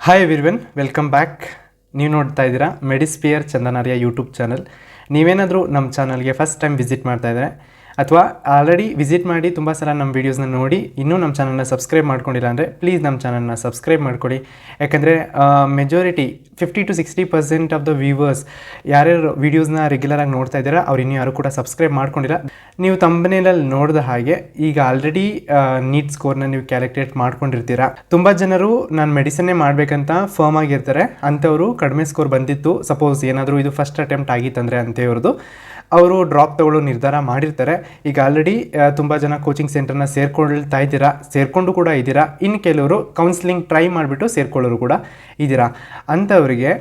Hi everyone, welcome back. ನೀವು ನೋಡ್ತಾ ಇದ್ದೀರಾ ಮೆಡಿಸ್ಪಿಯರ್ ಚಂದನಾರ್ಯ ಯೂಟ್ಯೂಬ್ ಚಾನಲ್. ನೀವೇನಾದರೂ ನಮ್ಮ ಚಾನಲ್ಗೆ ಫಸ್ಟ್ ಟೈಮ್ ವಿಸಿಟ್ ಮಾಡ್ತಾ ಇದ್ದರೆ ಅಥವಾ ಆಲ್ರೆಡಿ ವಿಸಿಟ್ ಮಾಡಿ ತುಂಬ ಸಲ ನಮ್ಮ ವೀಡಿಯೋಸ್ನ ನೋಡಿ ಇನ್ನೂ ನಮ್ಮ ಚಾನಲ್ನ ಸಬ್ಸ್ಕ್ರೈಬ್ ಮಾಡ್ಕೊಂಡಿಲ್ಲ ಅಂದರೆ ಪ್ಲೀಸ್ ನಮ್ಮ ಚಾನಲ್ನ ಸಬ್ಸ್ಕ್ರೈಬ್ ಮಾಡ್ಕೊಳ್ಳಿ. ಯಾಕಂದರೆ ಮೆಜಾರಿಟಿ 50-60% ಆಫ್ ದ ವ್ಯೂವರ್ಸ್ ಯಾರ್ಯಾರು ವೀಡಿಯೋಸ್ನ ರೆಗ್ಯುಲರಾಗಿ ನೋಡ್ತಾ ಇದ್ದೀರಾ ಅವ್ರು ಇನ್ನೂ ಯಾರು ಕೂಡ ಸಬ್ಸ್ಕ್ರೈಬ್ ಮಾಡ್ಕೊಂಡಿಲ್ಲ. ನೀವು ತಮ್ಮನೇಲಲ್ಲಿ ನೋಡಿದ ಹಾಗೆ ಈಗ ಆಲ್ರೆಡಿ ನೀಟ್ ಸ್ಕೋರ್ನ ನೀವು ಕ್ಯಾಲ್ಕುಲೇಟ್ ಮಾಡ್ಕೊಂಡಿರ್ತೀರಾ. ತುಂಬ ಜನರು ನಾನು ಮೆಡಿಸನ್ನೇ ಮಾಡಬೇಕಂತ ಫರ್ಮ್ ಆಗಿರ್ತಾರೆ. ಅಂಥವರು ಕಡಿಮೆ ಸ್ಕೋರ್ ಬಂದಿತ್ತು, ಸಪೋಸ್ ಏನಾದರೂ ಇದು ಫಸ್ಟ್ ಅಟೆಂಪ್ಟ್ ಆಗಿತ್ತಂದರೆ ಅಂಥವ್ರದ್ದು ಅವರು ಡ್ರಾಪ್ ತಗೊಳ್ಳೋ ನಿರ್ಧಾರ ಮಾಡಿರ್ತಾರೆ. ಈಗ ಆಲ್ರೆಡಿ ತುಂಬ ಜನ ಕೋಚಿಂಗ್ ಸೆಂಟರ್ನ ಸೇರ್ಕೊಳ್ತಾ ಇದ್ದೀರಾ, ಸೇರಿಕೊಂಡು ಕೂಡ ಇದ್ದೀರಾ. ಇನ್ನು ಕೆಲವರು ಕೌನ್ಸಿಲಿಂಗ್ ಟ್ರೈ ಮಾಡಿಬಿಟ್ಟು ಸೇರ್ಕೊಳ್ಳೋರು ಕೂಡ ಇದ್ದೀರಾ. ಅಂಥವ್ರಿಗೆ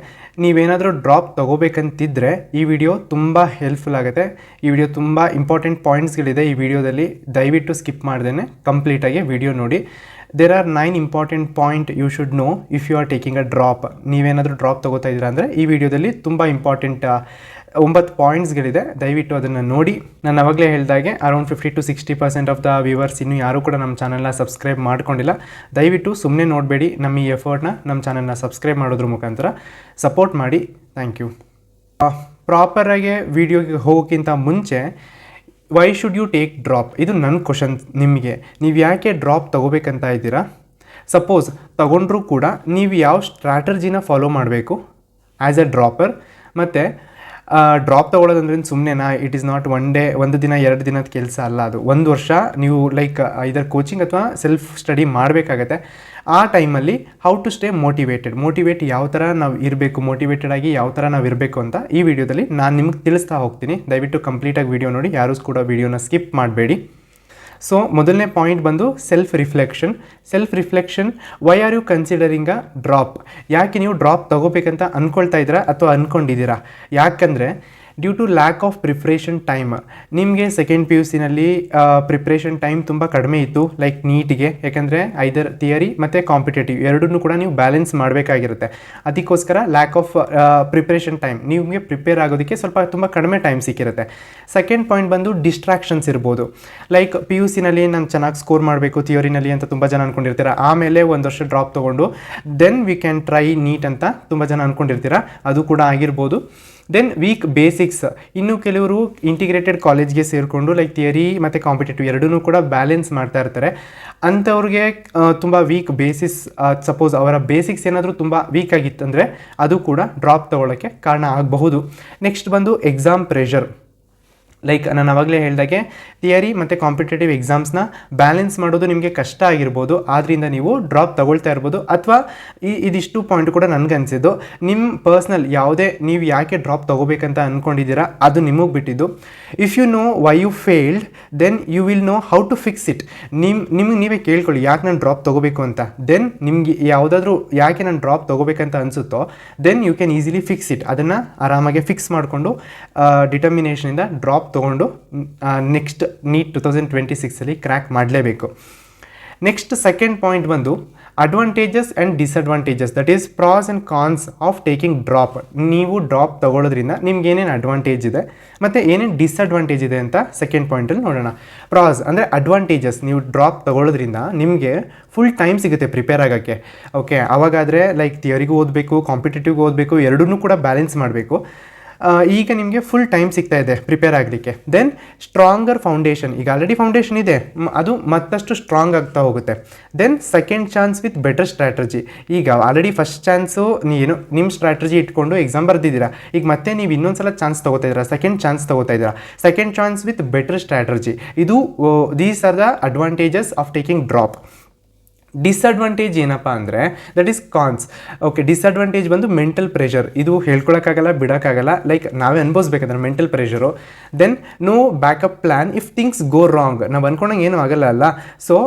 ನೀವೇನಾದರೂ ಡ್ರಾಪ್ ತೊಗೋಬೇಕಂತಿದ್ದರೆ ಈ ವಿಡಿಯೋ ತುಂಬ ಹೆಲ್ಪ್ಫುಲ್ ಆಗುತ್ತೆ. ಈ ವಿಡಿಯೋ ತುಂಬ ಇಂಪಾರ್ಟೆಂಟ್ ಪಾಯಿಂಟ್ಸ್ಗಳಿದೆ ಈ ವಿಡಿಯೋದಲ್ಲಿ. ದಯವಿಟ್ಟು ಸ್ಕಿಪ್ ಮಾಡ್ದೇ ಕಂಪ್ಲೀಟಾಗಿ ವಿಡಿಯೋ ನೋಡಿ. There are 9 important point you should know if you are taking a drop. ನೀವೇನಾದರೂ ಡ್ರಾಪ್ ತೊಗೋತಾ ಇದ್ದೀರಾ ಅಂದರೆ ಈ ವಿಡಿಯೋದಲ್ಲಿ ತುಂಬ ಇಂಪಾರ್ಟೆಂಟ್ 9 ಪಾಯಿಂಟ್ಸ್ಗಳಿದೆ. ದಯವಿಟ್ಟು ಅದನ್ನು ನೋಡಿ. ನಾನು ಅವಾಗಲೇ ಹೇಳಿದಾಗೆ ಅರೌಂಡ್ 50-60% ಆಫ್ ದ ವ್ಯೂವರ್ಸ್ ಇನ್ನೂ ಯಾರೂ ಕೂಡ ನಮ್ಮ ಚಾನಲ್ನ ಸಬ್ಸ್ಕ್ರೈಬ್ ಮಾಡ್ಕೊಂಡಿಲ್ಲ. ದಯವಿಟ್ಟು ಸುಮ್ಮನೆ ನೋಡಬೇಡಿ, ನಮ್ಮ ಈ ಎಫರ್ಟ್ನ ನಮ್ಮ ಚಾನಲ್ನ ಸಬ್ಸ್ಕ್ರೈಬ್ ಮಾಡೋದ್ರ ಮುಖಾಂತರ ಸಪೋರ್ಟ್ ಮಾಡಿ. Thank you. ಪ್ರಾಪರಾಗಿ ವಿಡಿಯೋಗೆ ಹೋಗೋಕ್ಕಿಂತ ಮುಂಚೆ why should you take drop, ಇದು ನನ್ನ ಕ್ವಶನ್ ನಿಮಗೆ. ನೀವು ಯಾಕೆ ಡ್ರಾಪ್ ತೊಗೋಬೇಕಂತ ಇದ್ದೀರಾ? ಸಪೋಸ್ ತಗೊಂಡ್ರೂ ಕೂಡ ನೀವು ಯಾವ ಸ್ಟ್ರಾಟಜಿನ ಫಾಲೋ ಮಾಡಬೇಕು ಆ್ಯಸ್ ಎ ಡ್ರಾಪರ್. ಮತ್ತು ಡ್ರಾಪ್ ತೊಗೊಳ್ಳೋದಂದ್ರೆ ಸುಮ್ಮನೆನಾ? It is not one day, ಒಂದು ದಿನ 2 ದಿನದ ಕೆಲಸ ಅಲ್ಲ. ಅದು 1 ವರ್ಷ ನೀವು ಇದರ ಕೋಚಿಂಗ್ ಅಥವಾ ಸೆಲ್ಫ್ ಸ್ಟಡಿ ಮಾಡಬೇಕಾಗತ್ತೆ. ಆ ಟೈಮಲ್ಲಿ ಹೌ ಟು ಸ್ಟೇ ಮೋಟಿವೇಟ್ ಯಾವ ಥರ ನಾವು ಇರಬೇಕು, ಮೋಟಿವೇಟೆಡ್ ಆಗಿ ಯಾವ ಥರ ನಾವು ಇರಬೇಕು ಅಂತ ಈ ವಿಡಿಯೋದಲ್ಲಿ ನಾನು ನಿಮ್ಗೆ ತಿಳಿಸ್ತಾ ಹೋಗ್ತೀನಿ. ದಯವಿಟ್ಟು ಕಂಪ್ಲೀಟಾಗಿ ವಿಡಿಯೋ ನೋಡಿ, ಯಾರೂ ಕೂಡ ವಿಡಿಯೋನ ಸ್ಕಿಪ್ ಮಾಡಬೇಡಿ. ಸೊ ಮೊದಲನೇ ಪಾಯಿಂಟ್ ಬಂದು self reflection. Why are you considering a drop? ಯಾಕೆ ನೀವು ಡ್ರಾಪ್ ತೊಗೋಬೇಕಂತ ಅಂದ್ಕೊಳ್ತಾ ಇದ್ದೀರಾ ಅಥವಾ ಅಂದ್ಕೊಂಡಿದ್ದೀರಾ? ಯಾಕಂದರೆ due to lack of preparation time. ನಿಮಗೆ ಸೆಕೆಂಡ್ PUC ಪ್ರಿಪ್ರೇಷನ್ ಟೈಮ್ ತುಂಬ ಕಡಿಮೆ ಇತ್ತು, ಲೈಕ್ ನೀಟಿಗೆ. ಯಾಕಂದರೆ ಐದರ್ ಥಿಯರಿ ಮತ್ತು ಕಾಂಪಿಟೇಟಿವ್ ಎರಡನ್ನೂ ಕೂಡ ನೀವು ಬ್ಯಾಲೆನ್ಸ್ ಮಾಡಬೇಕಾಗಿರುತ್ತೆ. ಅದಕ್ಕೋಸ್ಕರ ಲ್ಯಾಕ್ ಆಫ್ ಪ್ರಿಪ್ರೇಷನ್ ಟೈಮ್, ನಿಮಗೆ ಪ್ರಿಪೇರ್ ಆಗೋದಕ್ಕೆ ಸ್ವಲ್ಪ ತುಂಬ ಕಡಿಮೆ ಟೈಮ್ ಸಿಕ್ಕಿರುತ್ತೆ. ಸೆಕೆಂಡ್ ಪಾಯಿಂಟ್ ಬಂದು ಡಿಸ್ಟ್ರಾಕ್ಷನ್ಸ್ ಇರ್ಬೋದು. ಲೈಕ್ PUC ನಾನು ಚೆನ್ನಾಗಿ ಸ್ಕೋರ್ ಮಾಡಬೇಕು ಥಿಯರಿನಲ್ಲಿ ಅಂತ ತುಂಬ ಜನ ಅಂದ್ಕೊಂಡಿರ್ತೀರ. ಆಮೇಲೆ 1 ವರ್ಷ ಡ್ರಾಪ್ ತೊಗೊಂಡು then we can try NEET ಅಂತ ತುಂಬ ಜನ ಅಂದ್ಕೊಂಡಿರ್ತೀರ. ಅದು ಕೂಡ ಆಗಿರ್ಬೋದು. Then weak basics. ಇನ್ನು ಕೆಲವರು ಇಂಟಿಗ್ರೇಟೆಡ್ ಕಾಲೇಜ್ಗೆ ಸೇರಿಕೊಂಡು ಲೈಕ್ ಥಿಯರಿ ಮತ್ತು ಕಾಂಪಿಟೇಟಿವ್ ಎರಡನ್ನೂ ಕೂಡ ಬ್ಯಾಲೆನ್ಸ್ ಮಾಡ್ತಾ ಇರ್ತಾರೆ. ಅಂಥವ್ರಿಗೆ ತುಂಬ ವೀಕ್ ಬೇಸಿಸ್, ಸಪೋಸ್ ಅವರ ಬೇಸಿಕ್ಸ್ ಏನಾದರೂ ತುಂಬ ವೀಕ್ ಆಗಿತ್ತಂದರೆ ಅದು ಕೂಡ ಡ್ರಾಪ್ ತೊಗೊಳ್ಳೋಕ್ಕೆ ಕಾರಣ ಆಗಬಹುದು. ನೆಕ್ಸ್ಟ್ ಬಂದು ಎಕ್ಸಾಮ್ ಪ್ರೆಷರ್. ಲೈಕ್ ನಾನು ಅವಾಗಲೇ ಹೇಳಿದಾಗೆ ಥಿಯರಿ ಮತ್ತು ಕಾಂಪಿಟೇಟಿವ್ ಎಕ್ಸಾಮ್ಸ್ನ ಬ್ಯಾಲೆನ್ಸ್ ಮಾಡೋದು ನಿಮಗೆ ಕಷ್ಟ ಆಗಿರ್ಬೋದು. ಆದ್ದರಿಂದ ನೀವು ಡ್ರಾಪ್ ತೊಗೊಳ್ತಾ ಇರ್ಬೋದು. ಅಥವಾ ಇದಿಷ್ಟು ಪಾಯಿಂಟ್ ಕೂಡ ನನಗನ್ಸಿದ್ದು, ನಿಮ್ಮ ಪರ್ಸ್ನಲ್ ಯಾವುದೇ ನೀವು ಯಾಕೆ ಡ್ರಾಪ್ ತೊಗೋಬೇಕಂತ ಅಂದ್ಕೊಂಡಿದ್ದೀರಾ ಅದು ನಿಮಗೆ ಬಿಟ್ಟಿದ್ದು. If you know why you failed then you will know how to fix it. ನಿಮಗೆ ನೀವೇ ಕೇಳ್ಕೊಳ್ಳಿ ಯಾಕೆ ನಾನು ಡ್ರಾಪ್ ತೊಗೋಬೇಕು ಅಂತ. ದೆನ್ ನಿಮಗೆ ಯಾವುದಾದ್ರೂ ಯಾಕೆ ನಾನು ಡ್ರಾಪ್ ತೊಗೋಬೇಕಂತ ಅನಿಸುತ್ತೋ then you can easily fix it. ಅದನ್ನು ಆರಾಮಾಗಿ ಫಿಕ್ಸ್ ಮಾಡಿಕೊಂಡು ಡಿಟರ್ಮಿನೇಷನಿಂದ ಡ್ರಾಪ್ ತೊಗೊಂಡು ನೆಕ್ಸ್ಟ್ ನೀಟ್ 2026 ಕ್ರ್ಯಾಕ್ ಮಾಡಲೇಬೇಕು. ನೆಕ್ಸ್ಟ್ ಸೆಕೆಂಡ್ ಪಾಯಿಂಟ್ ಬಂದು advantages and disadvantages, that is pros and cons of taking drop. ನೀವು ಡ್ರಾಪ್ ತೊಗೊಳ್ಳೋದ್ರಿಂದ ನಿಮ್ಗೆ ಏನೇನು ಅಡ್ವಾಂಟೇಜ್ ಇದೆ ಮತ್ತು ಏನೇನು ಡಿಸ್ಅಡ್ವಾಂಟೇಜ್ ಇದೆ ಅಂತ ಸೆಕೆಂಡ್ ಪಾಯಿಂಟಲ್ಲಿ ನೋಡೋಣ. ಪ್ರಾಸ್ ಅಂದರೆ ಅಡ್ವಾಂಟೇಜಸ್, ನೀವು ಡ್ರಾಪ್ ತೊಗೊಳ್ಳೋದ್ರಿಂದ ನಿಮಗೆ ಫುಲ್ ಟೈಮ್ ಸಿಗುತ್ತೆ ಪ್ರಿಪೇರ್ ಆಗೋಕ್ಕೆ. ಓಕೆ, ಅವಾಗಾದರೆ ಲೈಕ್ ಥಿಯರಿಗೂ ಓದಬೇಕು, ಕಾಂಪಿಟೇಟಿವ್ಗೂ ಓದಬೇಕು, ಎರಡನ್ನೂ ಕೂಡ ಬ್ಯಾಲೆನ್ಸ್ ಮಾಡಬೇಕು. ಈಗ ನಿಮಗೆ ಫುಲ್ ಟೈಮ್ ಸಿಗ್ತಾ ಇದೆ ಪ್ರಿಪೇರ್ ಆಗಲಿಕ್ಕೆ. ದೆನ್ ಸ್ಟ್ರಾಂಗರ್ ಫೌಂಡೇಶನ್, ಈಗ ಆಲ್ರೆಡಿ ಫೌಂಡೇಶನ್ ಇದೆ, ಅದು ಮತ್ತಷ್ಟು ಸ್ಟ್ರಾಂಗ್ ಆಗ್ತಾ ಹೋಗುತ್ತೆ. Then second chance with better strategy. ಈಗ ಆಲ್ರೆಡಿ ಫಸ್ಟ್ ಚಾನ್ಸು ನೀನು ನಿಮ್ಮ ಸ್ಟ್ರಾಟಜಿ ಇಟ್ಕೊಂಡು ಎಕ್ಸಾಮ್ ಬರ್ದಿದ್ದೀರಾ, ಈಗ ಮತ್ತೆ ನೀವು ಇನ್ನೊಂದು ಸಲ ಚಾನ್ಸ್ ತೊಗೋತಾ ಇದ್ದೀರಾ, ಸೆಕೆಂಡ್ ಚಾನ್ಸ್ ತೊಗೋತಾ ಇದ್ದೀರಾ. Second chance with better strategy, ಇದು these are the advantages of taking drop. Disadvantage ಏನಪ್ಪ ಅಂದರೆ that is cons. Okay, disadvantage ಬಂದು ಮೆಂಟಲ್ ಪ್ರೆಷರ್. ಇದು ಹೇಳ್ಕೊಳಕ್ಕಾಗಲ್ಲ, ಬಿಡೋಕ್ಕಾಗಲ್ಲ, ಲೈಕ್ ನಾವೇ ಅನ್ಭವಿಸ್ಬೇಕಂದ್ರೆ mental pressure. Then no backup plan if things go wrong. ನಾವು ಅಂದ್ಕೊಂಡಂಗೆ ಏನೂ ಆಗಲ್ಲ ಅಲ್ಲ. ಸೊ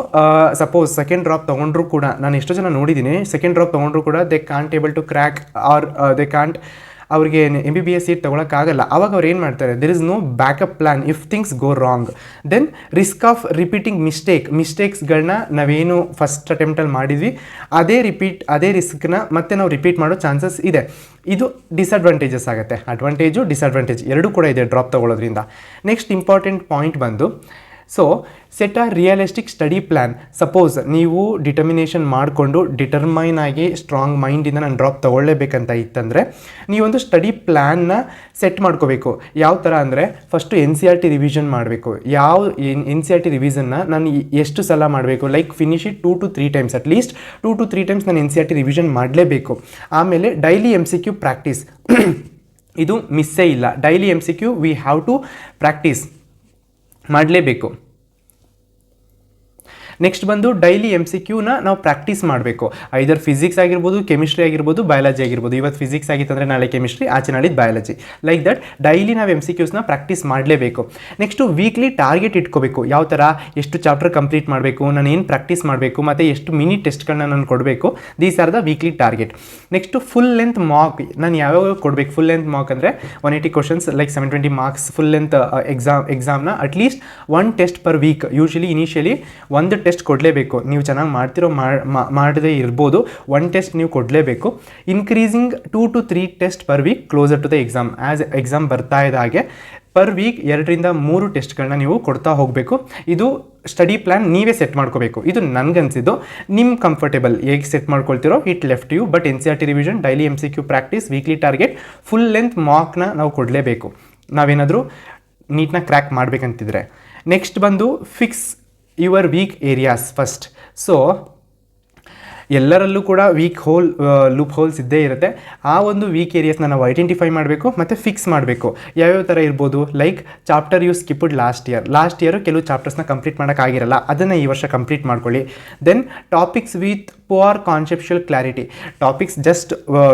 ಸಪೋಸ್ ಸೆಕೆಂಡ್ ಡ್ರಾಪ್ ತೊಗೊಂಡ್ರು ಕೂಡ, ನಾನು ಎಷ್ಟೋ ಜನ ನೋಡಿದ್ದೀನಿ, ಸೆಕೆಂಡ್ ಡ್ರಾಪ್ ತೊಗೊಂಡ್ರು ಕೂಡ they can't able to crack or they can't, ಅವ್ರಿಗೆ MBBS ಸೀಟ್ ತೊಗೊಳಕ್ಕಾಗಲ್ಲ. ಆವಾಗ ಅವ್ರು ಏನು ಮಾಡ್ತಾರೆ, there is no backup plan if things go wrong. Then risk of repeating ಮಿಸ್ಟೇಕ್ಸ್ಗಳನ್ನ ನಾವೇನು ಫಸ್ಟ್ ಅಟೆಂಪ್ಟಲ್ಲಿ ಮಾಡಿದ್ವಿ ಅದೇ ರಿಸ್ಕ್ನ ಮತ್ತೆ ನಾವು ರಿಪೀಟ್ ಮಾಡೋ ಚಾನ್ಸಸ್ ಇದೆ. ಇದು ಡಿಸ್ಅಡ್ವಾಂಟೇಜಸ್ ಆಗುತ್ತೆ. ಅಡ್ವಾಂಟೇಜು ಡಿಸ್ಅಡ್ವಾಂಟೇಜ್ ಎರಡೂ ಕೂಡ ಇದೆ ಡ್ರಾಪ್ ತೊಗೊಳ್ಳೋದ್ರಿಂದ. ನೆಕ್ಸ್ಟ್ ಇಂಪಾರ್ಟೆಂಟ್ ಪಾಯಿಂಟ್ ಬಂದು ಸೊ ಸೆಟ್ ಅ ರಿಯಲಿಸ್ಟಿಕ್ ಸ್ಟಡಿ ಪ್ಲ್ಯಾನ್. ಸಪೋಸ್ ನೀವು ಡಿಟರ್ಮಿನೇಷನ್ ಮಾಡಿಕೊಂಡು ಡಿಟರ್ಮೈನ್ ಆಗಿ ಸ್ಟ್ರಾಂಗ್ ಮೈಂಡಿಂದ ನಾನು ಡ್ರಾಪ್ ತೊಗೊಳ್ಳೇಬೇಕಂತ ಇತ್ತಂದರೆ ನೀವೊಂದು ಸ್ಟಡಿ ಪ್ಲ್ಯಾನ್ನ ಸೆಟ್ ಮಾಡ್ಕೋಬೇಕು. ಯಾವ ಥರ ಅಂದರೆ ಫಸ್ಟು NCERT ರಿವಿಷನ್ ಮಾಡಬೇಕು. ಯಾವ NCERT ರಿವಿಷನ್ನ ನಾನು ಎಷ್ಟು ಸಲ ಮಾಡಬೇಕು, like finish it 2 to 3 times, at least 2 to 3 times ನಾನು NCERT ರಿವಿಷನ್ ಮಾಡಲೇಬೇಕು. ಆಮೇಲೆ ಡೈಲಿ MCQ ಪ್ರಾಕ್ಟೀಸ್, ಇದು ಮಿಸ್ಸೇ ಇಲ್ಲ. Daily MCQ we have to practice ಮಾಡಲೇಬೇಕು. ನೆಕ್ಸ್ಟ್ ಬಂದು ಡೈಲಿ MCQನ ನಾವು ಪ್ರಾಕ್ಟೀಸ್ ಮಾಡಬೇಕು. ಐದರ್ ಫಿಸಿಕ್ಸ್ ಆಗಿರ್ಬೋದು, ಕೆಮಿಸ್ಟ್ರಿ ಆಗಿರ್ಬೋದು, ಬಯಾಲಜಿ ಆಗಿರ್ಬೋದು. ಇವತ್ತು ಫಿಸಿಕ್ಸ್ ಆಗಿತ್ತಂದರೆ ನಾಳೆ ಕೆಮಿಸ್ಟ್ರಿ, ಆಚೆ ನಾಳಿದ್ದು ಬಯಾಲಜಿ. ಲೈಕ್ ದಟ್ ಡೈಲಿ ನಾವು MCQಸ್ನ ಪ್ರಾಕ್ಟೀಸ್ ಮಾಡಲೇಬೇಕು. ನೆಕ್ಸ್ಟು ವೀಕ್ಲಿ ಟಾರ್ಗೆಟ್ ಇಟ್ಕೋಬೇಕು. ಯಾವ ಥರ, ಎಷ್ಟು ಚಾಪ್ಟರ್ ಕಂಪ್ಲೀಟ್ ಮಾಡಬೇಕು, ನಾನು ಏನು ಪ್ರಾಕ್ಟೀಸ್ ಮಾಡಬೇಕು, ಮತ್ತು ಎಷ್ಟು ಮಿನಿ ಟೆಸ್ಟ್ಗಳನ್ನ ನಾನು ಕೊಡಬೇಕು. These are the weekly target. Next full length mock ನಾನು ಯಾವಾಗ ಕೊಡಬೇಕು. ಫುಲ್ ಲೆಂತ್ ಮಾಕ್ ಅಂದರೆ 180 questions, like 720 marks full length ಎಕ್ಸಾಮ್ನ at least 1 test per week. Usually initially ಒಂದು ಟೆಸ್ಟ್ ಕೊಡಲೇಬೇಕು. ನೀವು ಚೆನ್ನಾಗಿ ಮಾಡ್ತಿರೋ ಮಾಡದೇ ಇರ್ಬೋದು, 1 ಟೆಸ್ಟ್ ನೀವು ಕೊಡಲೇಬೇಕು. Increasing 2 to 3 test per week closer to the exam. As exam ಬರ್ತಾ ಇದ್ದ ಹಾಗೆ ಪರ್ ವೀಕ್ 2 ರಿಂದ 3 ಟೆಸ್ಟ್ಗಳನ್ನ ನೀವು ಕೊಡ್ತಾ ಹೋಗಬೇಕು. ಇದು ಸ್ಟಡಿ ಪ್ಲ್ಯಾನ್ ನೀವೇ ಸೆಟ್ ಮಾಡ್ಕೋಬೇಕು. ಇದು ನನಗನ್ಸಿದ್ದು. ನಿಮ್ಮ ಕಂಫರ್ಟೇಬಲ್ ಹೇಗೆ ಸೆಟ್ ಮಾಡ್ಕೊಳ್ತಿರೋ it left you. But NCERT revision, daily MCQ practice, weekly target, full length ಮಾರ್ಕ್ನ ನಾವು ಕೊಡಲೇಬೇಕು ನಾವೇನಾದರೂ ನೀಟ್ನ ಕ್ರ್ಯಾಕ್ ಮಾಡಬೇಕಂತಿದ್ರೆ. ನೆಕ್ಸ್ಟ್ ಬಂದು fix your weak areas first. So ಎಲ್ಲರಲ್ಲೂ ಕೂಡ ಲೂಪ್ ಹೋಲ್ಸ್ ಇದ್ದೇ ಇರುತ್ತೆ. ಆ ಒಂದು ವೀಕ್ ಏರಿಯಾಸ್ನ ನಾವು ಐಡೆಂಟಿಫೈ ಮಾಡಬೇಕು ಮತ್ತು ಫಿಕ್ಸ್ ಮಾಡಬೇಕು. ಯಾವ್ಯಾವ ಥರ ಇರ್ಬೋದು, like chapter you skipped last year ಕೆಲವು ಚಾಪ್ಟರ್ಸ್ನ ಕಂಪ್ಲೀಟ್ ಮಾಡೋಕ್ಕಾಗಿರಲ್ಲ, ಅದನ್ನು ಈ ವರ್ಷ ಕಂಪ್ಲೀಟ್ ಮಾಡ್ಕೊಳ್ಳಿ. Then topics with poor conceptual clarity. Topics just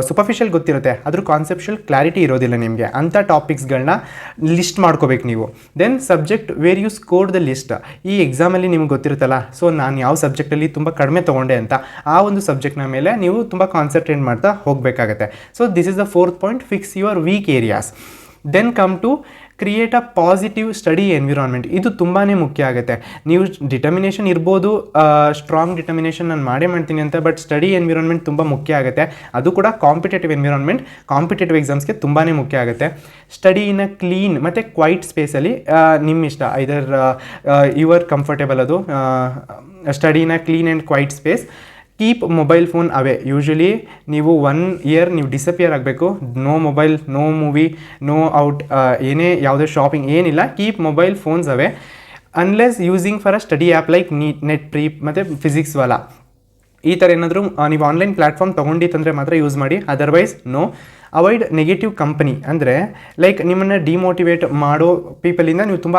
superficial ಗೊತ್ತಿರುತ್ತೆ, ಅದ್ರ ಕಾನ್ಸೆಪ್ಷುಯಲ್ ಕ್ಲಾರಿಟಿ ಇರೋದಿಲ್ಲ ನಿಮಗೆ. ಅಂಥ ಟಾಪಿಕ್ಸ್ಗಳನ್ನ ಲಿಸ್ಟ್ ಮಾಡ್ಕೋಬೇಕು ನೀವು. Then subject where you scored the list. ಈ ಎಕ್ಸಾಮಲ್ಲಿ ನಿಮ್ಗೆ ಗೊತ್ತಿರುತ್ತಲ್ಲ, ಸೊ ನಾನು ಯಾವ ಸಬ್ಜೆಕ್ಟಲ್ಲಿ ತುಂಬ ಕಡಿಮೆ ತೊಗೊಂಡೆ ಅಂತ, ಆ ಒಂದು ಸಬ್ಜೆಕ್ಟ್ನ ಮೇಲೆ ನೀವು ತುಂಬ ಕಾನ್ಸಂಟ್ರೇಟ್ ಮಾಡ್ತಾ ಹೋಗಬೇಕಾಗತ್ತೆ. So this is the 4th point, fix your weak areas. Then come to create a positive study environment. ಇದು ತುಂಬಾ ಮುಖ್ಯ ಆಗುತ್ತೆ. ನೀವು ಡಿಟರ್ಮಿನೇಷನ್ ಇರ್ಬೋದು, ಸ್ಟ್ರಾಂಗ್ ಡಿಟರ್ಮಿನೇಷನ್ ನಾನು ಮಾಡೇ ಮಾಡ್ತೀನಿ ಅಂತ, ಬಟ್ ಸ್ಟಡಿ ಎನ್ವಿರಾನ್ಮೆಂಟ್ ತುಂಬ ಮುಖ್ಯ ಆಗುತ್ತೆ. ಅದು ಕೂಡ ಕಾಂಪಿಟೇಟಿವ್ ಎನ್ವಿರಾನ್ಮೆಂಟ್, ಕಾಂಪಿಟೇಟಿವ್ ಎಕ್ಸಾಮ್ಸ್ಗೆ ತುಂಬಾ ಮುಖ್ಯ ಆಗುತ್ತೆ. ಸ್ಟಡಿ ಇನ್ ಅ ಕ್ಲೀನ್ ಮತ್ತು ಕ್ವೈಟ್ ಸ್ಪೇಸಲ್ಲಿ, ನಿಮ್ಮ ಇಷ್ಟ, ಐದರ್ ಯುವರ್ ಕಂಫರ್ಟೇಬಲ್. ಅದು study in a clean and quiet space. Keep mobile phone away. Usually ನೀವು 1 ಇಯರ್ ನೀವು ಡಿಸಪಿಯರ್ ಆಗಬೇಕು. No mobile, no movie, no out, ಯಾವುದೇ ಶಾಪಿಂಗ್ ಏನಿಲ್ಲ. Keep mobile phones away unless using for a study app like NEET prep ಮತ್ತು Physics Vala. ಈ ಥರ ಏನಾದರೂ ನೀವು ಆನ್ಲೈನ್ ಪ್ಲ್ಯಾಟ್ಫಾರ್ಮ್ ತೊಗೊಂಡಿತ್ತಂದರೆ ಮಾತ್ರ ಯೂಸ್ ಮಾಡಿ, otherwise no. Avoid negative company. ಅಂದರೆ ಲೈಕ್ ನಿಮ್ಮನ್ನು ಡಿಮೋಟಿವೇಟ್ ಮಾಡೋ ಪೀಪಲಿಂದ ನೀವು ತುಂಬ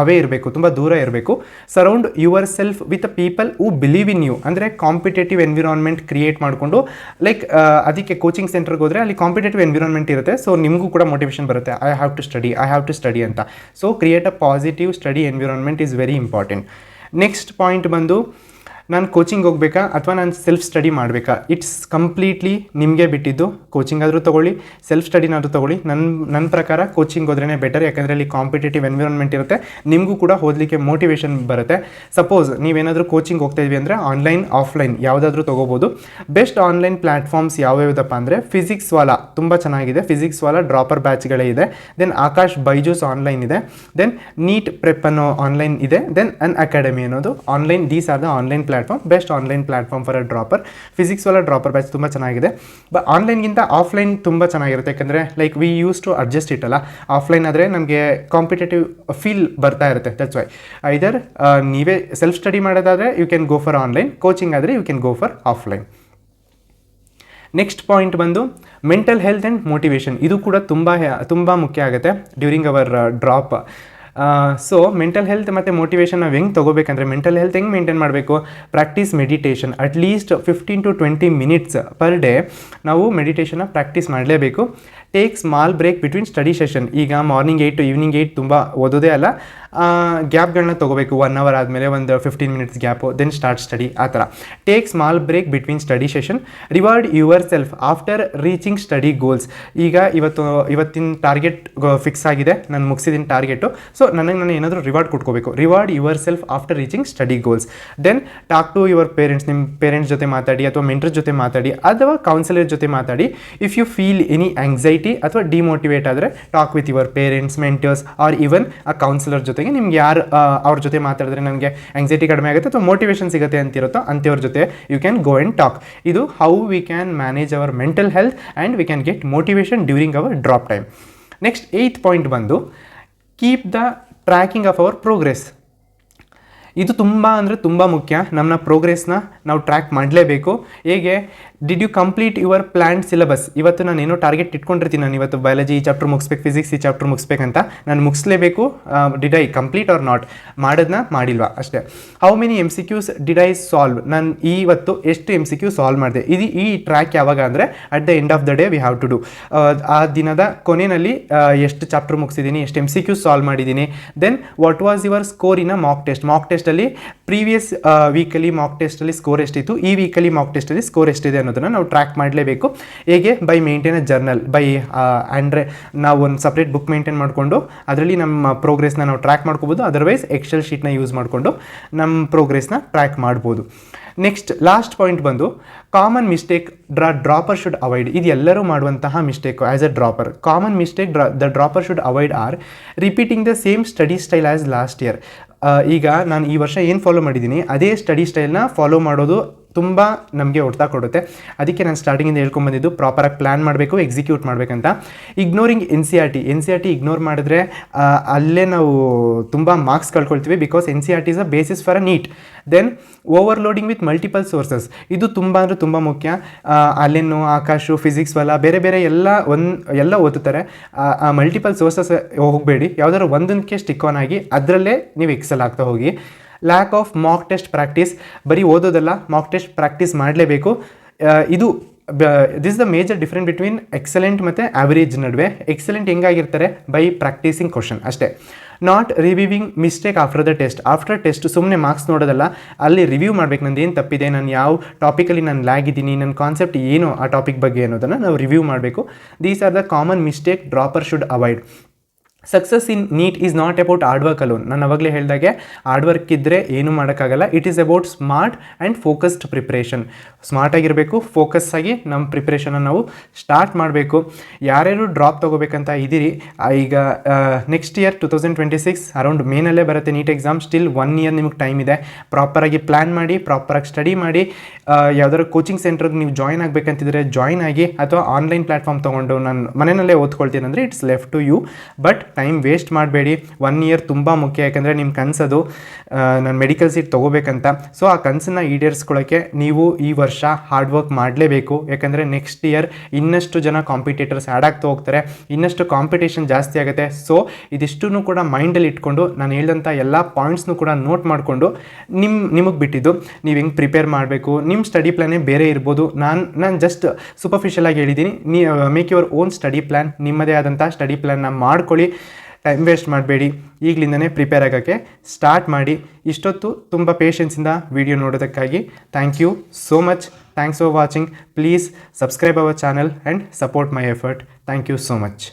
ಅವೇ ಇರಬೇಕು, ತುಂಬ ದೂರ ಇರಬೇಕು. Surround yourself with people who believe in you. ಅಂದರೆ ಕಾಂಪಿಟೇಟಿವ್ ಎನ್ವಿರಾನ್ಮೆಂಟ್ ಕ್ರಿಯೇಟ್ ಮಾಡಿಕೊಂಡು, ಲೈಕ್ ಅದಕ್ಕೆ ಕೋಚಿಂಗ್ ಸೆಂಟರ್ಗೆ ಹೋದರೆ ಅಲ್ಲಿ ಕಾಂಪಿಟೇಟಿವ್ ಎನ್ವಿರಾನ್ಮೆಂಟ್ ಇರುತ್ತೆ. ಸೊ ನಿಮಗೂ ಕೂಡ ಮೋಟಿವೇಶನ್ ಬರುತ್ತೆ, ಐ ಹ್ಯಾವ್ ಟು ಸ್ಟಡಿ ಅಂತ. So create a positive study environment is very important. Next point ಬಂದು, ನಾನು ಕೋಚಿಂಗ್ ಹೋಗ್ಬೇಕಾ ಅಥವಾ ನಾನು ಸೆಲ್ಫ್ ಸ್ಟಡಿ ಮಾಡಬೇಕಾ? ಇಟ್ಸ್ ಕಂಪ್ಲೀಟ್ಲಿ ನಿಮಗೆ ಬಿಟ್ಟಿದ್ದು. ಕೋಚಿಂಗ್ ಆದರೂ ತೊಗೊಳ್ಳಿ, ಸೆಲ್ಫ್ ಸ್ಟಡಿನಾದರೂ ತೊಗೊಳ್ಳಿ. ನನ್ನ ಪ್ರಕಾರ ಕೋಚಿಂಗ್ ಹೋದ್ರೇ ಬೆಟರ್, ಯಾಕಂದರೆ ಅಲ್ಲಿ ಕಾಂಪಿಟೇಟಿವ್ ಎನ್ವಿರಾನ್ಮೆಂಟ್ ಇರುತ್ತೆ, ನಿಮಗೂ ಕೂಡ ಓದಲಿಕ್ಕೆ ಮೋಟಿವೇಶನ್ ಬರುತ್ತೆ. ಸಪೋಸ್ ನೀವೇನಾದರೂ ಕೋಚಿಂಗ್ ಹೋಗ್ತಾ ಇದ್ವಿ ಅಂದರೆ ಆನ್ಲೈನ್, ಆಫ್ಲೈನ್ ಯಾವುದಾದ್ರೂ ತೊಗೋಬೋದು. ಬೆಸ್ಟ್ ಆನ್ಲೈನ್ ಪ್ಲ್ಯಾಟ್ಫಾರ್ಮ್ಸ್ ಯಾವ್ಯಾವುದಪ್ಪ ಅಂದರೆ ಫಿಸಿಕ್ಸ್ ವಾಲಾ ತುಂಬ ಚೆನ್ನಾಗಿದೆ, ಫಿಸಿಕ್ಸ್ ವಾಲಾ ಡ್ರಾಪರ್ ಬ್ಯಾಚ್ಗಳೇ ಇದೆ. ದೆನ್ ಆಕಾಶ್ ಬೈಜೂಸ್ ಆನ್ಲೈನ್ ಇದೆ. ದೆನ್ ನೀಟ್ ಪ್ರೆಪ್ ಅನ್ನೋ ಆನ್ಲೈನ್ ಇದೆ. ದೆನ್ ಅನ್ ಅಕಾಡೆಮಿ ಅನ್ನೋದು online. These are the online platform, best online platform for a dropper. Physics Wallah dropper batch ತುಂಬ ಚೆನ್ನಾಗಿದೆ. ಬಟ್ ಆನ್ಲೈನ್ಗಿಂತ ಆಫ್ಲೈನ್ ತುಂಬ ಚೆನ್ನಾಗಿರುತ್ತೆ, ಯಾಕಂದರೆ like we use to adjust it ಅಲ್ಲ. ಆಫ್ಲೈನ್ ಆದರೆ ನಮಗೆ ಕಾಂಪಿಟೇಟಿವ್ ಫೀಲ್ ಬರ್ತಾ ಇರುತ್ತೆ. ದಟ್ಸ್ ವೈ ಐದರ್ ನೀವೇ ಸೆಲ್ಫ್ ಸ್ಟಡಿ ಮಾಡೋದಾದರೆ you can go for online, coaching ಆದರೆ you can go for offline. Next point ಬಂದು ಮೆಂಟಲ್ ಹೆಲ್ತ್ ಆ್ಯಂಡ್ ಮೋಟಿವೇಶನ್. ಇದು ಕೂಡ ತುಂಬ ಮುಖ್ಯ ಆಗುತ್ತೆ during our drop. So mental health ಮತ್ತು ಮೋಟಿವೇಶನ್ ನಾವು ಹೆಂಗೆ ತೊಗೋಬೇಕಂದ್ರೆ, ಮೆಂಟಲ್ ಹೆಲ್ತ್ ಹೆಂಗೆ ಮೇಂಟೈನ್ ಮಾಡಬೇಕು? Practice meditation at least 15 to 20 minutes per day ನಾವು ಮೆಡಿಟೇಷನ್ನ ಪ್ರಾಕ್ಟೀಸ್ ಮಾಡಲೇಬೇಕು. Take small break between study session. ಈಗ ಮಾರ್ನಿಂಗ್ 8 to ಈವ್ನಿಂಗ್ 8 ತುಂಬ ಓದೋದೇ ಅಲ್ಲ, ಗ್ಯಾಪ್ಗಳನ್ನ ತೊಗೋಬೇಕು. 1 hour ಆದಮೇಲೆ ಒಂದು 15 minutes gap, then start study, ಆ ಥರ. Take small break between study session. Reward yourself after reaching study goals. ಈಗ ಇವತ್ತಿನ ಟಾರ್ಗೆಟ್ ಫಿಕ್ಸ್ ಆಗಿದೆ, ನಾನು ಮುಗಿಸಿದ್ದೀನಿ ಟಾರ್ಗೆಟು, ಸೊ ನಾನು ಏನಾದರೂ ರಿವಾರ್ಡ್ ಕೊಟ್ಕೋಬೇಕು. Reward yourself after reaching study goals. Then talk to your parents. ನಿಮ್ಮ ಪೇರೆಂಟ್ಸ್ ಜೊತೆ ಮಾತಾಡಿ, ಅಥವಾ ಮೆಂಟರ್ ಜೊತೆ ಮಾತಾಡಿ, ಅಥವಾ ಕೌನ್ಸಿಲರ್ ಜೊತೆ ಮಾತಾಡಿ. If you feel any anxiety ಅಥವಾ ಡಿಮೋಟಿವೇಟ್ ಆದರೆ talk with your parents, mentors or even a counsellor ಜೊತೆ ಜೊತೆಗೆ ನಿಮ್ಗೆ ಯಾರು ಅವ್ರ ಜೊತೆ ಮಾತಾಡಿದ್ರೆ ನನಗೆ ಆಂಗ್ಸೈಟಿ ಕಡಿಮೆ ಆಗುತ್ತೆ ಅಥವಾ ಮೋಟಿವೇಶನ್ ಸಿಗುತ್ತೆ ಅಂತಿರುತ್ತೋ ಅಂಥವ್ರ ಜೊತೆ you can go and talk. ಇದು how we can manage our mental health and we can get motivation during our drop time. Next 8th point ಬಂದು keep the tracking of our progress. ಇದು ತುಂಬ ಅಂದರೆ ತುಂಬ ಮುಖ್ಯ. ನಮ್ಮ ಪ್ರೋಗ್ರೆಸ್ನ ನಾವು ಟ್ರ್ಯಾಕ್ ಮಾಡಲೇಬೇಕು. ಹೇಗೆ did you complete your planned syllabus? ಇವತ್ತು ನಾನು ಏನೋ ಟಾರ್ಗೆಟ್ ಇಟ್ಕೊಂಡಿರ್ತೀನಿ, ನಾನು ಇವತ್ತು ಬಯಾಲಜಿ ಈ ಚಾಪ್ಟರ್ ಮುಗಿಸ್ಬೇಕು, ಫಿಸಿಕ್ಸ್ ಈ ಚಾಪ್ಟರ್ ಮುಗಿಸ್ಬೇಕಂತ, ನಾನು ಮುಗಿಸ್ಲೇಬೇಕು. Did I complete or not? ಮಾಡೋದನ್ನ ಮಾಡಿಲ್ವಾ ಅಷ್ಟೇ. How many MCQs did I solve? ನಾನು ಇವತ್ತು ಎಷ್ಟು MCQ ಸಾಲ್ವ್ ಮಾಡಿದೆ? ಈ ಟ್ರ್ಯಾಕ್ ಯಾವಾಗ ಅಂದರೆ at the end of the day we have to do. ಆ ದಿನದ ಕೊನೆಯಲ್ಲಿ ಎಷ್ಟು ಚಾಪ್ಟರ್ ಮುಗಿಸಿದ್ದೀನಿ, ಎಷ್ಟು MCQ ಸಾಲ್ವ್ ಮಾಡಿದ್ದೀನಿ. Then what was your score in a mock test? Mock ಟೆಸ್ಟಲ್ಲಿ ಪ್ರೀವಿಯಸ್ ವೀಕಲ್ಲಿ ಮಾಕ್ ಟೆಸ್ಟಲ್ಲಿ ಸ್ಕೋರ್ ಎಷ್ಟಿತ್ತು, ಈ ವೀಕಲ್ಲಿ ಮಾಕ್ ಟೆಸ್ಟಲ್ಲಿ ಸ್ಕೋರ್ ಎಷ್ಟಿದೆ ಅನ್ನೋದನ್ನು ನಾವು ಟ್ರ್ಯಾಕ್ ಮಾಡಲೇಬೇಕು. ಹೇಗೆ? By maintain a journal, by ಅಂದರೆ ನಾವು ಒಂದು ಸಪ್ರೇಟ್ ಬುಕ್ ಮೇಂಟೈನ್ ಮಾಡಿಕೊಂಡು ಅದರಲ್ಲಿ ನಮ್ಮ ಪ್ರೋಗ್ರೆಸ್ನ ನಾವು ಟ್ರ್ಯಾಕ್ ಮಾಡ್ಕೋಬೋದು. ಅದರ್ವೈಸ್ ಎಕ್ಸೆಲ್ ಶೀಟ್ನ ಯೂಸ್ ಮಾಡಿಕೊಂಡು ನಮ್ಮ ಪ್ರೋಗ್ರೆಸ್ನ ಟ್ರ್ಯಾಕ್ ಮಾಡ್ಬೋದು. ನೆಕ್ಸ್ಟ್ ಲಾಸ್ಟ್ ಪಾಯಿಂಟ್ ಬಂದು common mistake dropper should avoid. ಇದು ಎಲ್ಲರೂ ಮಾಡುವಂತಹ mistake as a dropper. Common mistake the dropper should avoid are repeating the same study style as last year. ಈಗ ನಾನು ಈ ವರ್ಷ ಏನು ಫಾಲೋ ಮಾಡಿದ್ದೀನಿ ಅದೇ ಸ್ಟಡಿ ಸ್ಟೈಲ್ನ ಫಾಲೋ ಮಾಡೋದು ತುಂಬ ನಮಗೆ ಹೊಡ್ತಾ ಕೊಡುತ್ತೆ. ಅದಕ್ಕೆ ನಾನು ಸ್ಟಾರ್ಟಿಂಗಿಂದ ಹೇಳ್ಕೊಂಬಂದಿದ್ದು ಪ್ರಾಪರಾಗಿ ಪ್ಲ್ಯಾನ್ ಮಾಡಬೇಕು, ಎಕ್ಸಿಕ್ಯೂಟ್ ಮಾಡಬೇಕಂತ. ಇಗ್ನೋರಿಂಗ್ NCERT ಇಗ್ನೋರ್ ಮಾಡಿದ್ರೆ ಅಲ್ಲೇ ನಾವು ತುಂಬ ಮಾರ್ಕ್ಸ್ ಕಳ್ಕೊಳ್ತೀವಿ. Because NCERT is a basis for a NEET. Then overloading with multiple sources, ಇದು ತುಂಬ ಅಂದರೆ ತುಂಬ ಮುಖ್ಯ. ಅಲ್ಲೇನು ಆಕಾಶು, ಫಿಸಿಕ್ಸ್ ವಲ್ಲ ಬೇರೆ ಬೇರೆ ಎಲ್ಲ ಓದುತ್ತಾರೆ. ಆ ಮಲ್ಟಿಪಲ್ ಸೋರ್ಸಸ್ ಹೋಗಬೇಡಿ, ಯಾವುದಾದ್ರು ಒಂದಕ್ಕೆ ಸ್ಟಿಕ್ ಆನ್ ಆಗಿ ಅದರಲ್ಲೇ ನೀವು ಎಕ್ಸೆಲ್ ಆಗ್ತಾ ಹೋಗಿ. Lack of mock test practice, ಬರೀ ಓದೋದಲ್ಲ, ಮಾಕ್ ಟೆಸ್ಟ್ ಪ್ರಾಕ್ಟೀಸ್ ಮಾಡಲೇಬೇಕು. ಇದು this the major difference between excellent ಮತ್ತು ಆ್ಯಾವರೇಜ್ ನಡುವೆ. ಎಕ್ಸಲೆಂಟ್ ಹೆಂಗಾಗಿರ್ತಾರೆ? ಬೈ ಪ್ರಾಕ್ಟೀಸಿಂಗ್ ಕ್ವಶನ್ ಅಷ್ಟೇ. Not reviewing mistake after the test. After test ಸುಮ್ಮನೆ ಮಾರ್ಕ್ಸ್ ನೋಡೋದಲ್ಲ, ಅಲ್ಲಿ ರಿವ್ಯೂ ಮಾಡಬೇಕು. ನಂದು ಏನು ತಪ್ಪಿದೆ, ನಾನು ಯಾವ ಟಾಪಿಕಲ್ಲಿ ನಾನು ಲ್ಯಾಗ್ ಇದ್ದೀನಿ, ನನ್ನ ಕಾನ್ಸೆಪ್ಟ್ ಏನು ಆ ಟಾಪಿಕ್ ಬಗ್ಗೆ ಅನ್ನೋದನ್ನು ನಾವು ರಿವ್ಯೂ ಮಾಡಬೇಕು. These are the common mistake dropper should avoid. Success in NEET is not about hard work alone. ನಾನು ಅವಾಗಲೇ ಹೇಳಿದಾಗೆ ಹಾರ್ಡ್ ವರ್ಕ್ ಇದ್ದರೆ ಏನೂ ಮಾಡೋಕ್ಕಾಗಲ್ಲ. It is about smart and focused preparation. Smart ಆಗಿರಬೇಕು, ಫೋಕಸ್ ಆಗಿ ನಮ್ಮ ಪ್ರಿಪ್ರೇಷನ್ನ ನಾವು ಸ್ಟಾರ್ಟ್ ಮಾಡಬೇಕು. ಯಾರ್ಯಾರು ಡ್ರಾಪ್ ತೊಗೋಬೇಕಂತ ಇದ್ದೀರಿ, ಈಗ ನೆಕ್ಸ್ಟ್ ಇಯರ್ 2026 ಅರೌಂಡ್ ಮೇನಲ್ಲೇ ಬರುತ್ತೆ ನೀಟ್ ಎಕ್ಸಾಮ್. ಸ್ಟಿಲ್ 1 ಇಯರ್ ನಿಮಗೆ ಟೈಮ್ ಇದೆ. ಪ್ರಾಪರಾಗಿ ಪ್ಲ್ಯಾನ್ ಮಾಡಿ, ಪ್ರಾಪರಾಗಿ ಸ್ಟಡಿ ಮಾಡಿ. ಯಾವ್ದಾದ್ರು ಕೋಚಿಂಗ್ ಸೆಂಟ್ರಿಗೆ ನೀವು ಜಾಯ್ನ್ ಆಗಬೇಕಂತಿದ್ರೆ ಜಾಯ್ನ್ ಆಗಿ, ಅಥವಾ ಆನ್ಲೈನ್ ಪ್ಲ್ಯಾಟ್ಫಾರ್ಮ್ ತೊಗೊಂಡು ನಾನು ಮನೆಯಲ್ಲೇ ಓದ್ಕೊಳ್ತೀನಿ ಅಂದರೆ it's left to you. But time waste ಮಾಡಬೇಡಿ. 1 ಇಯರ್ ತುಂಬ ಮುಖ್ಯ. ಯಾಕಂದರೆ ನಿಮ್ಮ ಕನಸದು ನಾನು ಮೆಡಿಕಲ್ ಸೀಟ್ ತೊಗೋಬೇಕಂತ. ಸೊ ಆ ಕನಸನ್ನು ಈಡೇರಿಸ್ಕೊಳ್ಳೋಕ್ಕೆ ನೀವು ಈ ವರ್ಷ ಹಾರ್ಡ್ ವರ್ಕ್ ಮಾಡಲೇಬೇಕು. ಯಾಕಂದರೆ ನೆಕ್ಸ್ಟ್ ಇಯರ್ ಇನ್ನಷ್ಟು ಜನ ಕಾಂಪಿಟೇಟರ್ಸ್ ಆ್ಯಡ್ ಆಗ್ತಾ ಹೋಗ್ತಾರೆ, ಇನ್ನಷ್ಟು ಕಾಂಪಿಟೇಷನ್ ಜಾಸ್ತಿ ಆಗುತ್ತೆ. ಸೊ ಇದಿಷ್ಟೂ ಕೂಡ ಮೈಂಡಲ್ಲಿ ಇಟ್ಕೊಂಡು ನಾನು ಹೇಳಿದಂಥ ಎಲ್ಲ ಪಾಯಿಂಟ್ಸ್ನೂ ಕೂಡ ನೋಟ್ ಮಾಡಿಕೊಂಡು ನಿಮಗೆ ಬಿಟ್ಟಿದ್ದು ನೀವು ಹೆಂಗೆ ಪ್ರಿಪೇರ್ ಮಾಡಬೇಕು. ನಿಮ್ಮ ಸ್ಟಡಿ ಪ್ಲ್ಯಾನೇ ಬೇರೆ ಇರ್ಬೋದು. ನಾನು ಜಸ್ಟ್ ಸೂಪರ್ಫಿಷಿಯಲ್ ಆಗಿ ಹೇಳಿದ್ದೀನಿ. Make your own study plan. ನಿಮ್ಮದೇ ಆದಂಥ ಸ್ಟಡಿ ಪ್ಲ್ಯಾನ್ನ ಮಾಡ್ಕೊಳ್ಳಿ. ಟೈಮ್ ವೇಸ್ಟ್ ಮಾಡಬೇಡಿ. ಈಗಲಿಂದನೇ ಪ್ರಿಪೇರ್ ಆಗೋಕ್ಕೆ ಸ್ಟಾರ್ಟ್ ಮಾಡಿ. ಇಷ್ಟೊತ್ತು ತುಂಬ ಪೇಷನ್ಸಿಂದ ವಿಡಿಯೋ ನೋಡೋದಕ್ಕಾಗಿ thank you so much. Thanks for watching. Please subscribe our channel and support my effort. Thank you so much.